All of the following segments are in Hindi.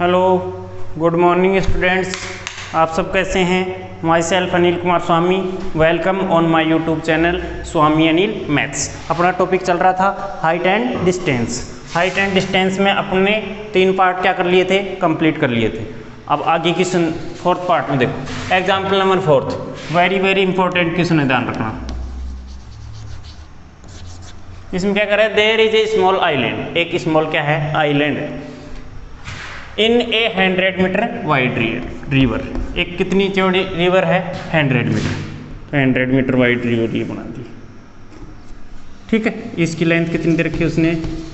Hello, good morning students. आप सब कैसे हैं? My self Anil Kumar Swami, welcome on my YouTube channel Swami Anil maths. अपना टॉपिक चल रहा था height and distance. Height and distance में अपने 3 पार्ट क्या कर लिए थे, कंप्लीट कर लिए थे। अब आगे की 4th पार्ट में देखो, example number 4, very very important question है, ध्यान रखना। इसमें क्या कर रहा है, there is a small island, एक स्मॉल क्या है, island in a 100 metre wide river. एक कितनी चौड़ी रिवर है, 100 मीटर। तो 100 मीटर वाइड रिवर ये बना दी, ठीक है। इसकी लेंथ कितनी दे रखी है उसने,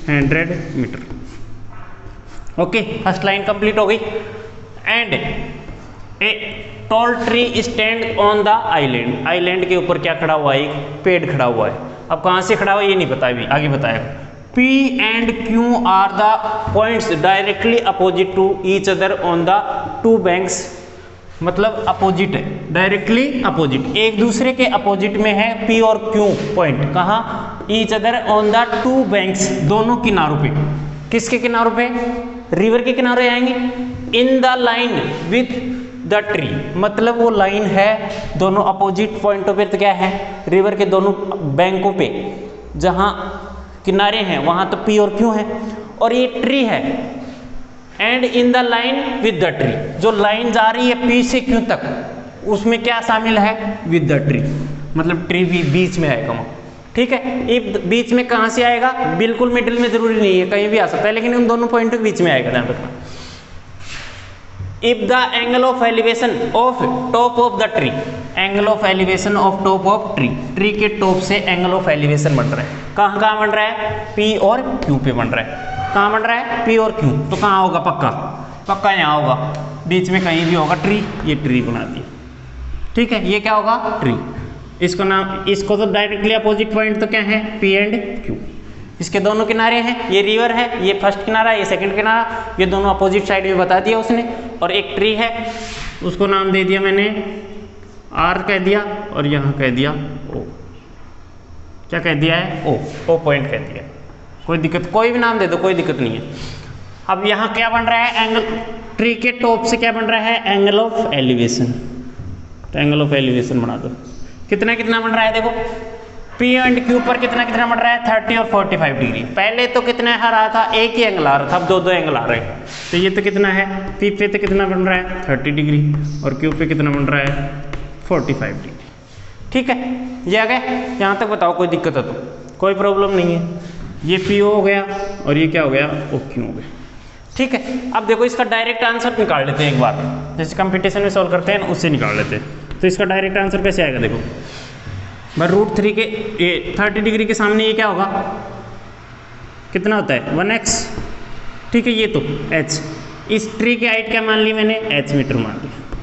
100 metre. Okay, first line complete हो गई। And a tall tree stand on the island, island के ऊपर क्या खड़ा हुआ है, एक पेड़ खड़ा हुआ है। अब कहाँ से खड़ा हुआ ये नहीं पता, अभी आगे बताएगा। P and Q are the points directly opposite to each other on the two banks, मतलब अपोजिट है, डायरेक्टली अपोजिट, एक दूसरे के अपोजिट में है P और Q पॉइंट। कहाँ, each other on the 2 banks, दोनों किनारों पे। किसके किनारों पे, रिवर के किनारे आएंगे। In the line with the tree, मतलब वो लाइन है दोनों अपोजिट पॉइंटों पे। तो क्या है, रिवर के दोनों बैंकों पे जहाँ किनारे हैं वहां तो P और Q है, और ये ट्री है। And in the line with the tree, जो लाइन जा रही है P से Q तक, उसमें क्या शामिल है, विद द ट्री, मतलब ट्री भी बीच में आएगा वहां, ठीक है। इफ बीच में कहां से आएगा, बिल्कुल मिडिल में जरूरी नहीं है, कहीं भी आ सकता है, लेकिन उन दोनों पॉइंटों के बीच में आएगा, ध्यान रखना। If the angle of elevation of top of the tree, angle of elevation of top of tree, tree के टॉप से एंगल ऑफ एलिवेशन बन रहा है। कहाँ कहाँ बन रहा है, P और Q पे बन रहा है। कहाँ बन रहा है, P और Q, तो कहाँ होगा, पक्का यहाँ होगा, बीच में कहीं भी होगा ट्री, ये ट्री बना दिया, ठीक है। ये क्या होगा, ट्री। इसको तो डायरेक्टली अपोजिट पॉइंट तो क्या है, P एंड Q। इसके दोनों किनारे हैं, ये रिवर है, ये फर्स्ट किनारा, ये सेकंड किनारा, ये दोनों अपोजिट साइड में बता दिया उसने। और एक ट्री है, उसको नाम दे दिया मैंने, R कह दिया, और यहाँ कह दिया O। क्या कह दिया है, O पॉइंट कह दिया। कोई दिक्कत, कोई भी नाम दे दो, कोई दिक्कत नहीं है। अब यहाँ क्या बन रहा है, एंगल, ट्री के टॉप से क्या बन रहा है, एंगल ऑफ एलिवेशन। तो एंगल ऑफ एलिवेशन बना दो। कितना कितना बन रहा है, देखो P एंड Q पर कितना कितना बन रहा है, 30 और 45 डिग्री। पहले तो कितना आ रहा था, एक ही एंगल आ रहा था, अब दो एंगल आ रहे हैं। तो ये तो कितना है, P पे तो कितना बन रहा है, 30 डिग्री, और Q पे कितना बन रहा है, 45 डिग्री, ठीक है। ये आ गए, यहाँ तक बताओ, कोई दिक्कत है तो, कोई प्रॉब्लम नहीं है। ये PO हो गया, और ये क्या हो गया, OQ हो गया, ठीक है। अब देखो इसका डायरेक्ट आंसर निकाल लेते हैं एक बार, जैसे कंपटीशन में सॉल्व करते हैं ना, उससे निकाल लेते हैं। तो इसका डायरेक्ट आंसर कैसे आएगा, देखो भाई, √3 के ये 30 डिग्री के सामने ये क्या होगा, कितना होता है, 1x, ठीक है। ये तो h, इस ट्री की हाइट क्या मान ली मैंने, h मीटर मान लिया।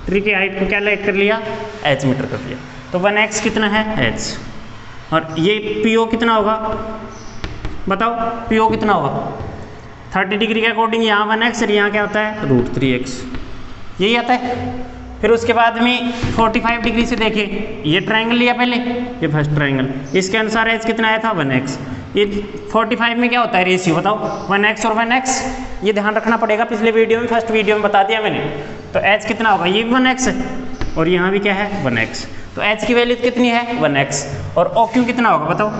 ट्री की हाइट को क्या लाइट कर लिया, h मीटर कर लिया। तो 1x कितना है, h, और ये PO कितना होगा, बताओ PO कितना होगा, 30 डिग्री के अकॉर्डिंग यहाँ 1x, और यहाँ क्या होता है, √3x, यही आता है। फिर उसके बाद में 45 डिग्री से देखिए, ये ट्रायंगल लिया पहले, ये फर्स्ट ट्रायंगल, इसके अनुसार h कितना आया था, 1x। ये 45 में क्या होता है रेशियो, बताओ, 1x और 1x, ये ध्यान रखना पड़ेगा। पिछले वीडियो में, फर्स्ट वीडियो में बता दिया मैंने। तो h कितना होगा, ये भी 1x है, और यहाँ भी क्या है, 1x। तो h की वैल्यू कितनी है, 1x, और OQ कितना होगा, बताओ,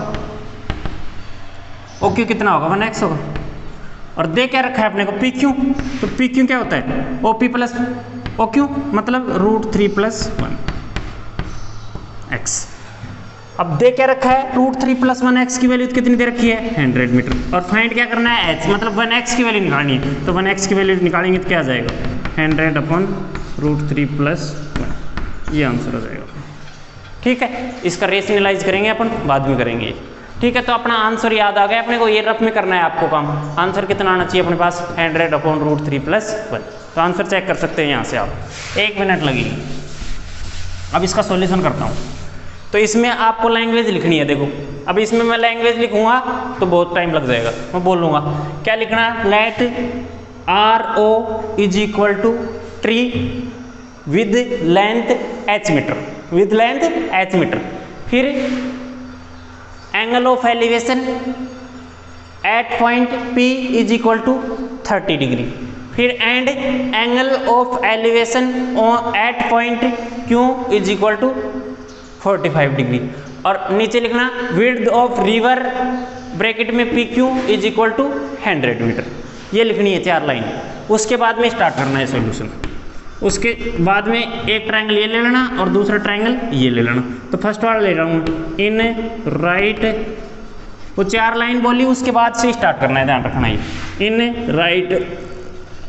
OQ कितना होगा, 1x होगा। और दे क्या रखा है अपने को, PQ, तो PQ क्या होता है, OP प्लस OQ, मतलब √3 + 1x। अब दे क्या रखा है, √3 + 1x की वैल्यू कितनी दे रखी है, 100 मीटर। और फाइंड क्या करना है, h, मतलब 1x की वैल्यू निकालनी है। तो 1x की वैल्यू निकालेंगे तो क्या आ जाएगा, 100/√3 + 1, ये आंसर आ जाएगा, ठीक है। इसका रेशनलाइज करेंगे अपन, बाद में करेंगे, ठीक है। तो अपना आंसर याद आ गया अपने को, ये रफ में करना है आपको काम। आंसर कितना आना चाहिए अपने पास, 100/√3 + 1। तो आंसर चेक कर सकते हैं यहाँ से आप, 1 मिनट लगेगी। अब इसका सॉल्यूशन करता हूँ। तो इसमें आपको लैंग्वेज लिखनी है, देखो अब इसमें मैं लैंग्वेज लिखूंगा तो बहुत टाइम लग जाएगा। मैं बोलूँगा क्या लिखना, let RO = tree with length h metre, with length h metre. फिर angle of elevation at point P = 30 degree, फिर and angle of elevation at point Q is equal to 45 degree. और नीचे लिखना विड्थ ऑफ रिवर ब्रैकेट में PQ is equal to 100 metre. ये लिखनी है 4 लाइन। उसके बाद में स्टार्ट करना है सॉल्यूशन। उसके बाद में एक ट्रायंगल ये ले लेना और दूसरा ट्रायंगल ये ले लेना। तो फर्स्ट वाला ले रहा हूँ इन राइट, वो 4 लाइन बोली, उसके बाद से स्टार्ट करना है, ध्यान रखना है। इन राइट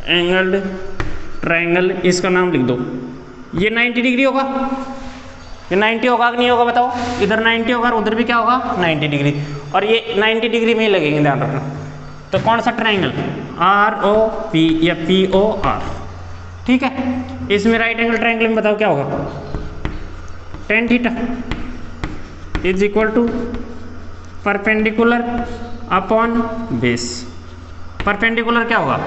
एंगल्ड ट्रायंगल, इसका नाम लिख दो। ये 90 डिग्री होगा, ये 90 होगा कि नहीं होगा बताओ? इधर 90 होगा और उधर भी क्या होगा 90 डिग्री, और ये 90 डिग्री में ही लगेंगे, ध्यान रखना। तो कौन सा ट्रायंगल? ROP या POR, ठीक है। इसमें राइट एंगल ट्रायंगल में बताओ क्या होगा? tan theta is equal to perpendicular upon base. Perpendicular क्या होगा?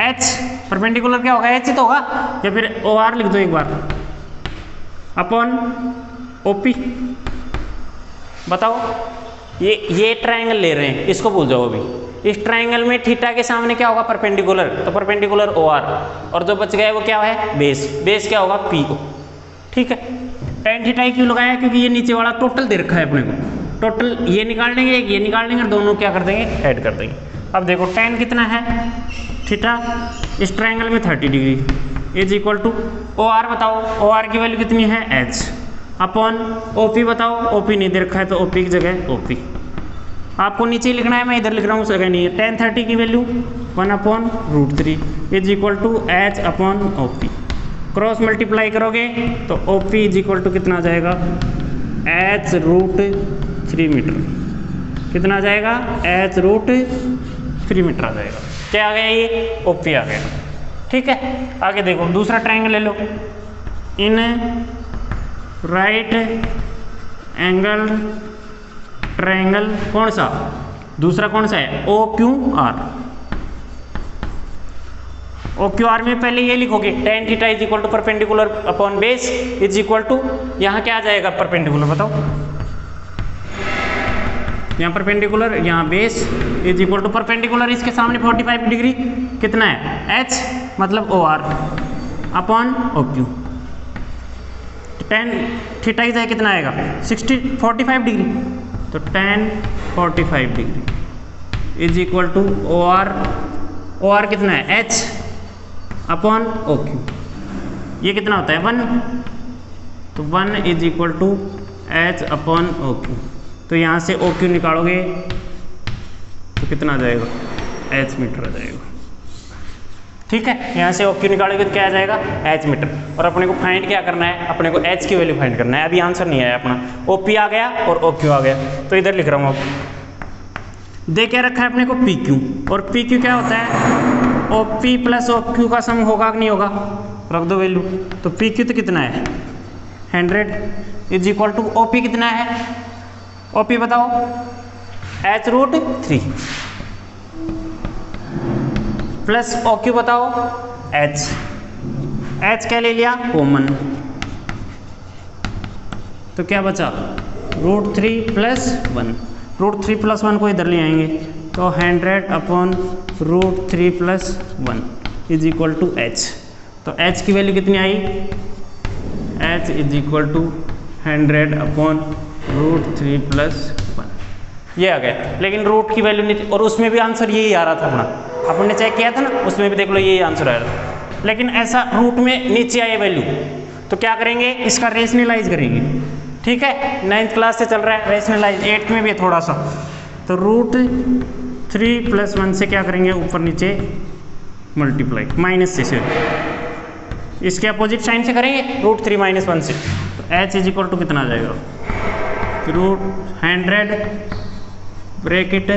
H। परपेंडिकुलर क्या होगा? H ही तो होगा, या फिर OR लिख दो एक बार, अपॉन OP। बताओ, ये ट्रायंगल ले रहे हैं, इसको भूल जाओ अभी। इस ट्रायंगल में थीटा के सामने क्या होगा? परपेंडिकुलर, तो परपेंडिकुलर OR, और जो बच गया वो क्या है? बेस। बेस क्या होगा? PO, ठीक है। tan थीटा क्यों लगाया? क्योंकि ये नीचे वाला टोटल दे रखा है अपने को। टोटल ये निकाल लेंगे, एक ये निकाल लेंगे, और दोनों क्या कर देंगे? ऐड कर देंगे। अब देखो tan कितना है थीटा इस ट्रायंगल में? 30 degree is equal to OR बताओ, OR की वैल्यू कितनी है? H अपॉन OP बताओ, OP नहीं दे रखा है तो OP की जगह OP। आपको नीचे लिखना है, मैं इधर लिख रहा हूँ, जगह नहीं है। tan 30 की value 1/√3 is equal to H upon OP। Cross multiply करोगे तो OP इज इक्वल टू कितना आ जाएगा? H√3 metre. कितना आ जाएगा? H√3 मीटर आ जाएगा। क्या आ गया? ये OP आ गया, ठीक है। आगे देखो दूसरा ट्रायंगल ले लो। इन राइट एंगल ट्रायंगल, कौन सा? दूसरा कौन सा है? OQR। OQR में पहले ये लिखोगे tan theta is equal to perpendicular upon base is equal to, यहाँ क्या आ जाएगा? परपेंडिकुलर बताओ, यहाँ परपेंडिकुलर, यहाँ base is equal to perpendicular, इसके सामने 45 डिग्री कितना है? H मतलब OR upon OQ। tan theta की जगह कितना आएगा? 45 डिग्री, तो tan 45 degree is equal to OR कितना है? H upon OQ। ये कितना होता है? 1, तो 1 is equal to H upon OQ। तो यहाँ से OQ निकालोगे तो कितना आ जाएगा? H मीटर आ जाएगा, ठीक है। यहाँ से OQ निकालोगे तो क्या आ जाएगा? H metre. और अपने को फाइंड क्या करना है? अपने को H की वैल्यू फाइंड करना है। अभी आंसर नहीं आया अपना, OP आ गया और OQ आ गया, तो इधर लिख रहा हूँ। अब दे क्या रखा है अपने को? PQ, और PQ क्या होता है? OP प्लस OQ का सम होगा कि नहीं होगा? रख दो वैल्यू। तो PQ तो कितना है? 100 इज इक्वल टू OP कितना है? OP बताओ, H√3 प्लस OQ बताओ H क्या ले लिया? कॉमन, तो क्या बचा? √3 प्लस 1। √3 प्लस 1 को इधर ले आएंगे, तो 100 upon √3 plus 1 is equal to H। तो H की वैल्यू कितनी आई? H is equal to 100 upon √3 plus 1। ये आ गया, लेकिन रूट की वैल्यू नहीं थी, और उसमें भी आंसर यही आ रहा था अपना। अपन ने चेक किया था ना, उसमें भी देख लो यही आंसर आ रहा था। लेकिन ऐसा रूट में नीचे आए वैल्यू, तो क्या करेंगे? इसका रेशनलाइज करेंगे, ठीक है। 9th क्लास से चल रहा है रेशनलाइज, 8th में भी है थोड़ा सा। तो √3 प्लस 1 से क्या करेंगे? ऊपर नीचे मल्टीप्लाई, माइनस से इसके अपोजिट साइन से करेंगे, √3 माइनस 1 से। तो H इज इक्वल टू कितना आ जाएगा? √100 ब्रैकेट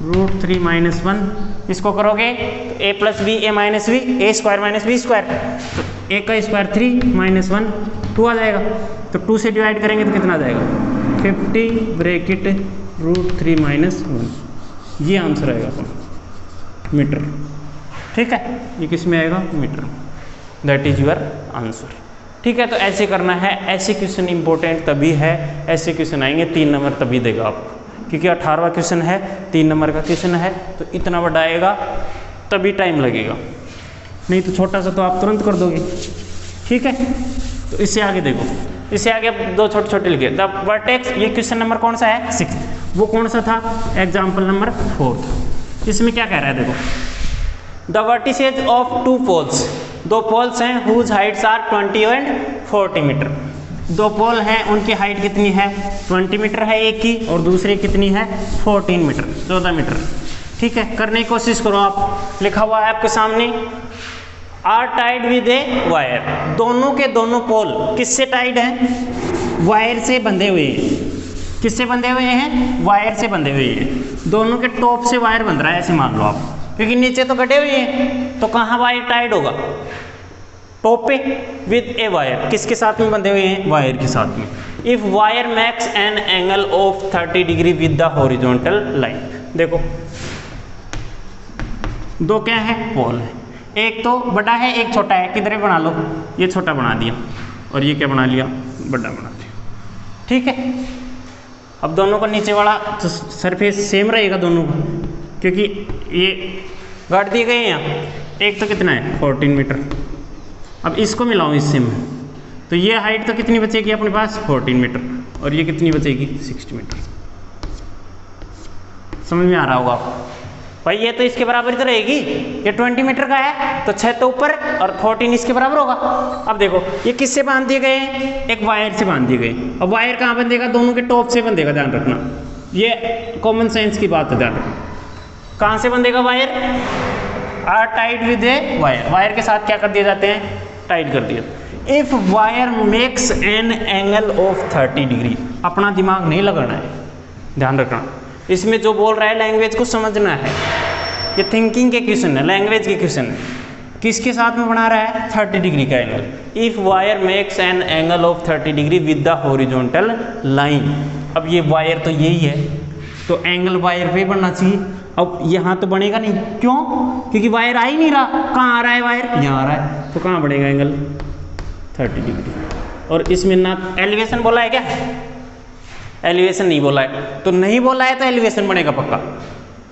√3 माइनस 1। इसको करोगे तो a plus B A minus V, A square minus B square, तो a का स्क्वायर 3 माइनस 1 2 आ जाएगा। तो 2 से डिवाइड करेंगे तो कितना आ जाएगा? 50 ब्रैकेट √3 माइनस 1। ये आंसर आएगा अपना मीटर, ठीक है। ये किस में आएगा? Metre. That is your answer, ठीक है। तो ऐसे करना है। ऐसे क्वेश्चन इंपॉर्टेंट तभी है, ऐसे क्वेश्चन आएंगे 3 नंबर तभी देगा आपको, क्योंकि 18वां क्वेश्चन है, 3 नंबर का क्वेश्चन है, तो इतना बड़ा आएगा तभी टाइम लगेगा। नहीं तो छोटा सा तो आप तुरंत कर दोगे। ठीक है, तो इससे आगे देखो, इससे आगे दो छोटे छोटे लिखे द वर्टेक्स। ये क्वेश्चन नंबर कौन सा है? 6। वो कौन सा था? एग्जाम्पल नंबर 4 था। इसमें क्या कह रहा है देखो, the vertices of two poles, दो पोल्स हैं whose heights are 20 and 40 metre. दो पोल हैं, उनकी हाइट कितनी है? 20 मीटर है एक की, और दूसरी कितनी है? 14 मीटर, 14 मीटर। ठीक है, करने की कोशिश करो आप। लिखा हुआ है आपके सामने, are tied with a wire. दोनों के दोनों पोल किससे टाइड हैं? वायर से बंधे हुए हैं। किससे बंधे हुए हैं? वायर से बंधे हुए हैं। दोनों के टॉप से वायर बंध रहा है, ऐसे मान लो आप, क्योंकि नीचे तो कटे हुए हैं, तो कहाँ वायर टाइड होगा? टॉप पे विद ए वायर। किसके साथ में बंधे हुए हैं? वायर के साथ में। If wire makes an angle of 30 degree with the horizontal line. देखो, दो क्या है? पोल है, एक तो बड़ा है एक छोटा है। किधर बना लो, ये छोटा बना दिया और ये क्या बना लिया? बड़ा बना दिया। ठीक है, अब दोनों का नीचे वाला तो सरफेस सेम रहेगा दोनों का, क्योंकि ये गाड़ दिए गए हैं यहाँ। एक तो कितना है? 14 मीटर। अब इसको मिलाओ इससे में, तो ये हाइट तो कितनी बचेगी अपने पास? 14 मीटर, और ये कितनी बचेगी? 60 मीटर। समझ में आ रहा होगा आपको? भाई ये तो इसके बराबर ही तो रहेगी, ये 20 मीटर का है, तो 6 तो ऊपर और 14 इसके बराबर होगा। अब देखो, ये किससे बांध दिए गए हैं? एक वायर से बांध दिए गए। अब वायर कहाँ बंधेगा? दोनों के टॉप से बंधेगा, ध्यान रखना, ये कॉमन सेंस की बात है, ध्यान रखना। कहाँ से बंधेगा wire? Are tied with a wire. Wire के साथ क्या कर दिए जाते हैं? टाइट कर दिया। If wire makes an angle of 30 degree. अपना दिमाग नहीं लगाना है, ध्यान रखना। इसमें जो बोल रहा है लैंग्वेज को समझना है। ये थिंकिंग के क्वेश्चन है, लैंग्वेज के क्वेश्चन है। किसके साथ में बना रहा है? 30 डिग्री का angle. If wire makes an angle of 30 degree with the horizontal line. अब ये वायर तो यही है, तो एंगल वायर पे बनना चाहिए। अब यहाँ तो बनेगा नहीं, क्यों? क्योंकि वायर आ ही नहीं रहा। कहाँ आ रहा है वायर? यहाँ आ रहा है, तो कहाँ बढ़ेगा एंगल? 30 डिग्री। और इसमें ना एलिवेशन बोला है क्या? एलिवेशन नहीं बोला है, तो नहीं बोला है तो एलिवेशन बनेगा पक्का।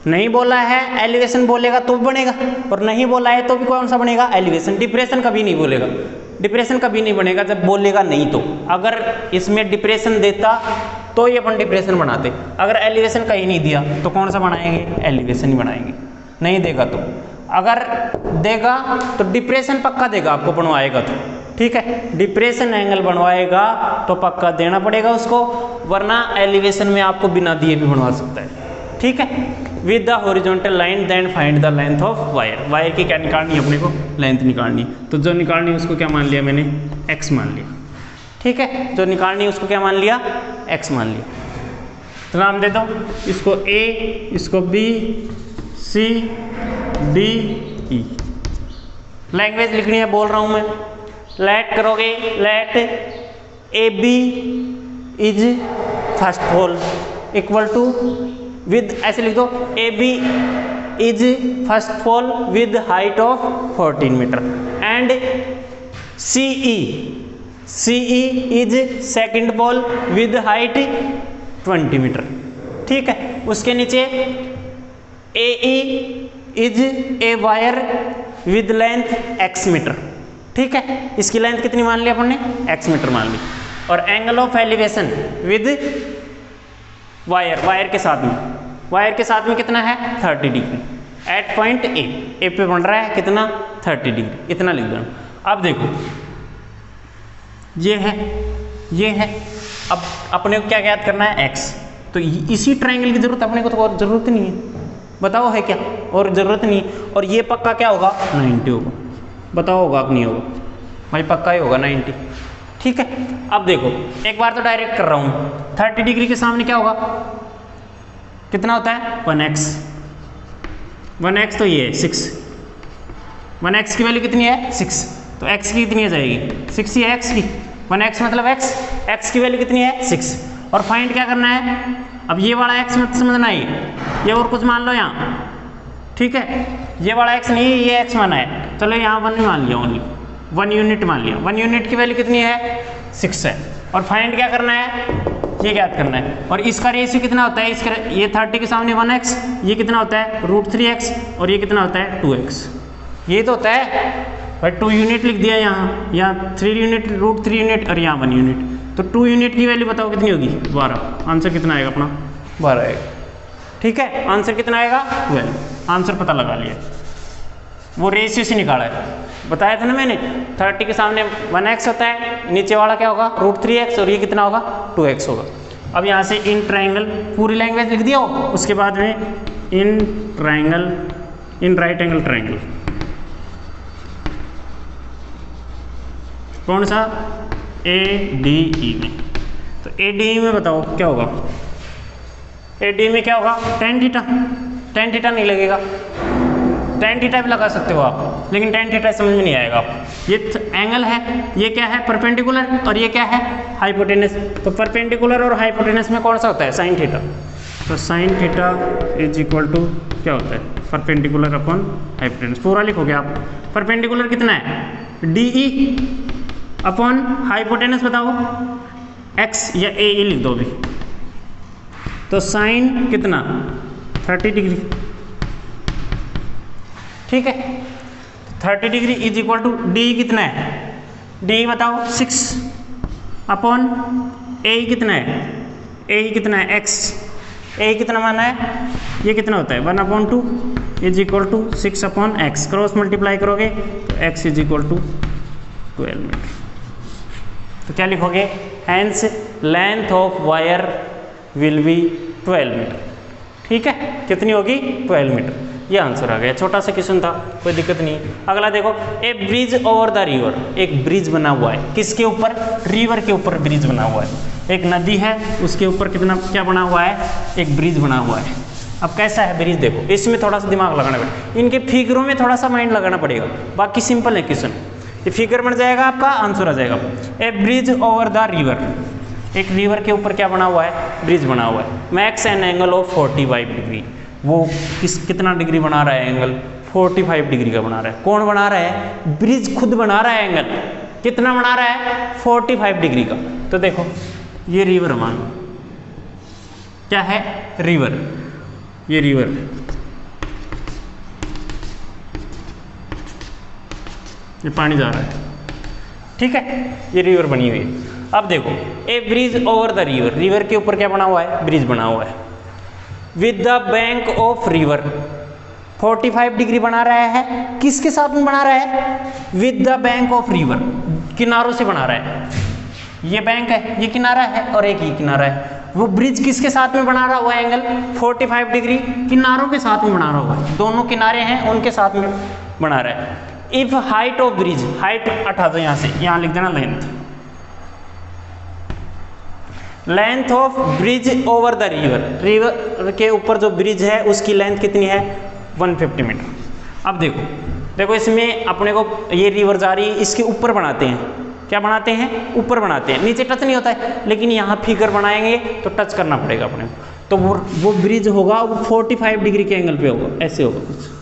नहीं बोला है, एलिवेशन बोलेगा तो बनेगा, और नहीं बोला है तो भी कौन सा बनेगा? एलिवेशन। डिप्रेशन कभी नहीं बोलेगा, डिप्रेशन कभी नहीं बनेगा जब बोलेगा नहीं तो। अगर इसमें डिप्रेशन देता तो ये अपन डिप्रेशन बनाते। अगर एलिवेशन कहीं नहीं दिया तो कौन सा बनाएंगे? एलिवेशन ही बनाएंगे। नहीं देगा तो, अगर देगा तो डिप्रेशन पक्का देगा आपको, बनवाएगा तो। ठीक है, डिप्रेशन एंगल बनवाएगा तो पक्का देना पड़ेगा उसको, वरना एलिवेशन में आपको बिना दिए भी बनवा सकता है। ठीक है, with the horizontal line then find the length of wire. Wire की क्या निकालनी है अपने को? लेंथ निकालनी है। तो जो निकालनी है उसको क्या मान लिया मैंने? x मान लिया। ठीक है, जो निकालनी है उसको क्या मान लिया? x मान लिया। तो नाम दे दो इसको a, इसको b, c, d, e। Language लिखनी है, बोल रहा हूं मैं। लेट करोगे, let A B is first pole equal to with, ऐसे लिख दो, A B is first pole with height of 14 metre and C E is second pole with height 20 metre. ठीक है, उसके नीचे A E is a wire with length x metre. ठीक है, इसकी लेंथ कितनी मान ली अपन ने? x मीटर मान ली। और angle of elevation with wire, wire के साथ में, वायर के साथ में कितना है? 30 डिग्री एट पॉइंट ए पे बन रहा है कितना? 30 डिग्री। इतना लिख दो। अब देखो, ये है, ये है। अब अपने को क्या ज्ञात करना है? x। तो इसी ट्रायंगल की जरूरत अपने को तो और जरूरत नहीं है। बताओ है क्या? और जरूरत नहीं। और ये पक्का क्या होगा? 90 होगा। बताओ होगा कि नहीं होगा? भाई पक्का ही होगा 90। ठीक है, अब देखो, एक बार तो डायरेक्ट कर रहा हूँ। 30 डिग्री के सामने क्या होगा? कितना होता है? 1x। 1x तो ये है 6। 1x की वैल्यू कितनी है? 6। तो x की कितनी आ जाएगी? 6 ही है x की। 1x मतलब x की वैल्यू कितनी है? 6। और फाइंड क्या करना है? अब ये वाला x मत समझना है, ये और कुछ मान लो यहाँ। ठीक है, ये वाला x नहीं, ये x माना है। चलो यहाँ 1 मान लिया, ओनली 1 यूनिट मान लिया। 1 यूनिट की वैल्यू कितनी है? 6 है। और फाइंड क्या करना है? ये ज्ञात करना है। और इसका रेशियो कितना होता है? इसका ये 30 के सामने 1x, ये कितना होता है? √3x, और ये कितना होता है? 2x। ये तो होता है भाई 2 यूनिट लिख दिया यहाँ 3 यूनिट, √3 यूनिट और यहाँ 1 यूनिट। तो 2 यूनिट की वैल्यू बताओ कितनी होगी 12। आंसर कितना आएगा अपना 12 आएगा। ठीक है, आंसर कितना आएगा 12। आंसर पता लगा लिया, वो रेशियो से निकाला है, बताया था ना मैंने। 30 के सामने 1x होता है, नीचे वाला क्या होगा √3x और ये कितना होगा 2x होगा। अब यहाँ से इन ट्राइंगल पूरी लैंग्वेज लिख दिया हो, उसके बाद में in triangle in right angle triangle कौन सा ADE में। तो ADE में बताओ क्या होगा, ADE में क्या होगा tan थीटा। tan थीटा नहीं लगेगा, tan थीटा भी लगा सकते हो आप, लेकिन tan थीटा समझ में नहीं आएगा। ये एंगल है, ये क्या है परपेंडिकुलर और ये क्या है हाइपोटेनस। तो परपेंडिकुलर और हाइपोटेनस में कौन सा होता है sin थीटा। तो sin theta is equal to क्या होता है परपेंडिकुलर अपॉन हाइपोटेनस। पूरा लिखोगे आप। परपेंडिकुलर कितना है DE अपॉन हाइपोटेनस बताओ x या AE लिख दो अभी। तो साइन कितना 30 डिग्री। ठीक है, 30 degree is equal to D कितना है, डी बताओ 6 अपॉन ए कितना है, ए कितना है x, ए कितना माना है, ये कितना होता है 1/2 is equal to 6 upon x. Cross multiply करोगे तो x is equal to 12 metre. तो क्या लिखोगे, hence length of wire will be 12 metre. ठीक है, कितनी होगी 12 मीटर। ये आंसर आ गया, छोटा सा क्वेश्चन था, कोई दिक्कत नहीं। अगला देखो, a bridge over the river, एक ब्रिज बना हुआ है, किसके ऊपर, रिवर के ऊपर ब्रिज बना हुआ है। एक नदी है, उसके ऊपर कितना क्या बना हुआ है, एक ब्रिज बना हुआ है। अब कैसा है ब्रिज, देखो इसमें थोड़ा सा दिमाग लगाना पड़ेगा, इनके फिगरों में थोड़ा सा माइंड लगाना पड़ेगा, बाकी सिंपल है क्वेश्चन। ये फिगर बन जाएगा आपका, आंसर आ जाएगा। ए ब्रिज ओवर द रिवर, एक रिवर के ऊपर क्या बना हुआ है, ब्रिज बना हुआ है। Max an angle of 45 degree, वो कितना डिग्री बना रहा है एंगल, 45 डिग्री का बना रहा है। कौन बना रहा है, ब्रिज खुद बना रहा है एंगल, कितना बना रहा है 45 डिग्री का। तो देखो ये रिवर मान, क्या है रिवर, ये रिवर है, ये पानी जा रहा है। ठीक है, ये रिवर बनी हुई है। अब देखो, a bridge over the river, river के ऊपर क्या बना हुआ है, ब्रिज बना हुआ है। With the bank of river, 45 degree बना रहा है, किसके साथ में बना रहा है, with the bank of river, किनारों से बना रहा है। ये बैंक है, ये किनारा है और एक ये किनारा है। वो ब्रिज किसके साथ में बना रहा हुआ है एंगल 45 डिग्री, किनारों के साथ में बना रहा हुआ है, दोनों किनारे हैं उनके साथ में बना रहा है। If height of bridge, height हटा दो यहाँ से, यहाँ लिख देना length, length of bridge over the river, river के ऊपर जो ब्रिज है उसकी लेंथ कितनी है 150 मीटर। अब देखो, देखो इसमें अपने को ये रिवर जा रही है, इसके ऊपर बनाते हैं, क्या बनाते हैं, ऊपर बनाते हैं, नीचे टच नहीं होता है, लेकिन यहाँ फिगर बनाएंगे तो टच करना पड़ेगा अपने को। तो वो ब्रिज होगा, वो 45 डिग्री के एंगल पे होगा, ऐसे होगा कुछ।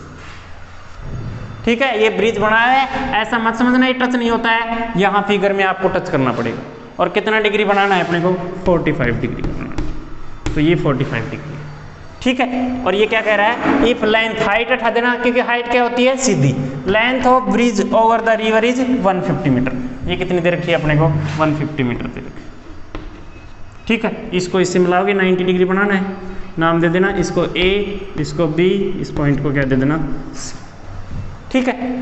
ठीक है, ये ब्रिज बनाया है, ऐसा मत समझना ये टच नहीं होता है, यहाँ फिगर में आपको टच करना पड़ेगा। और कितना डिग्री बनाना है अपने को 45 डिग्री बनाना है। तो ये 45 डिग्री, ठीक है। और ये क्या कह रहा है, इफ लेंथ, हाइट हटा देना क्योंकि हाइट क्या होती है सीधी, length of bridge over the river is 150 metre. ये कितनी दे रखी है अपने को 150 मीटर दे रखी। ठीक है, इसको इससे मिलाओगे 90 डिग्री बनाना है, नाम दे देना इसको A, इसको B, इस पॉइंट को क्या दे देना C। ठीक है,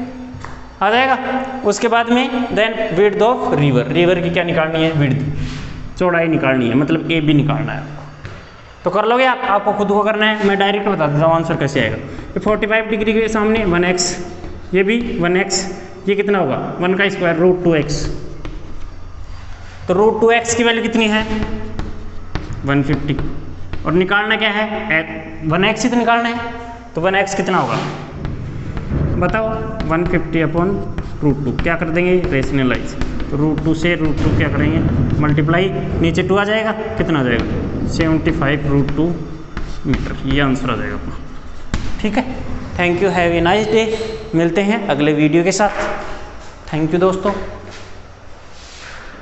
आ जाएगा। उसके बाद में then width of river, river की क्या निकालनी है, विड्थ, चौड़ाई निकालनी है, मतलब ए बी निकालना है। तो कर लोगे आप, आपको खुद को करना है, मैं डायरेक्ट बता देता हूँ आंसर कैसे आएगा। ये 45 डिग्री के सामने 1x, ये भी 1x, ये कितना होगा 1 का स्क्वायर √2x। तो √2x की वैल्यू कितनी है 150, और निकालना क्या है 1x ही तो निकालना है। तो 1x कितना होगा बताओ, 150 अपॉन √2, क्या कर देंगे रेशनलाइज, √2 से √2 क्या करेंगे मल्टीप्लाई, नीचे 2 आ जाएगा, कितना आ जाएगा 75 √2 मीटर। ये आंसर आ जाएगा अपना। ठीक है, thank you, have a nice day. मिलते हैं अगले वीडियो के साथ। थैंक यू दोस्तों।